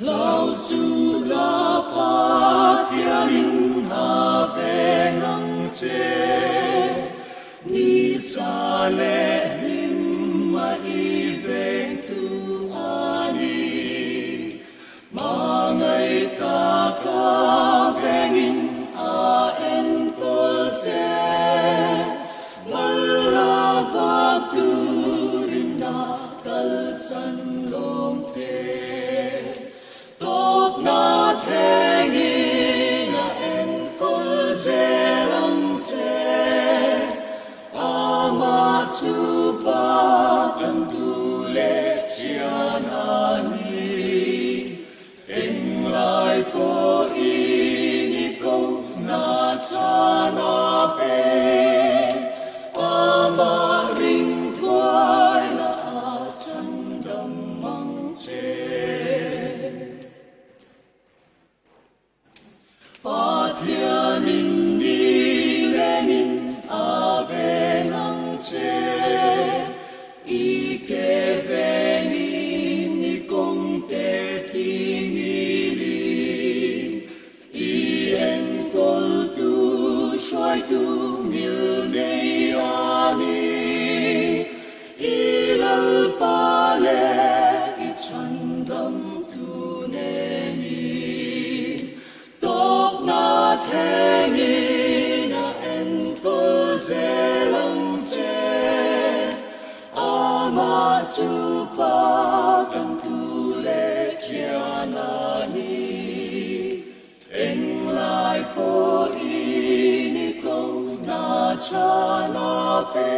lao su la patria linh ha về ngang che ni sa le him ma i về tu ani ma ngày ta ca về in a en col che mala va tu rinda kal san long che na thengi na en kol je lang che ama chu pa kan tu le chia na ni en lai ko ni ko na cha na pe ama ring thoi na a chan dam mang che Patria nindi lenin ave nang che ike veni ni kong te tinili i en kol tu shoi tu mil nei ani i lal pale i chandam tu neni thengi na en kol je lang che ama chu pa kan tu le chia na ni en lai po ni ko na cha na pe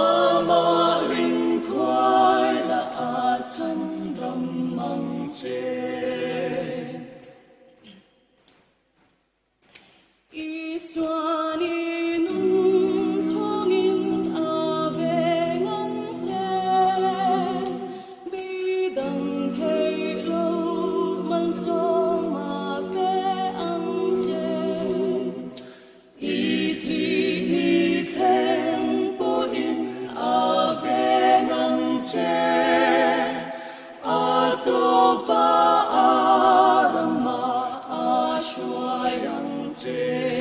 ama ring kwai la a chan dam mang che Suani nun chongin ave ngang che bidang hei lo mal song ma ve ang che i thi ni then po in ave ngang che a to pa arama a shuai yang che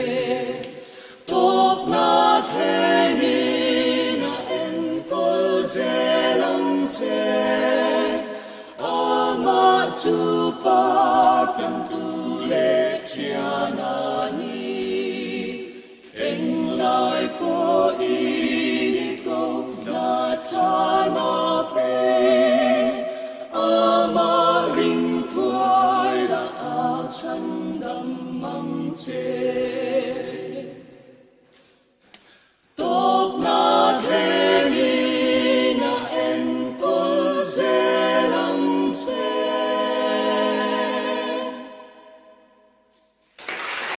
che ama chu pa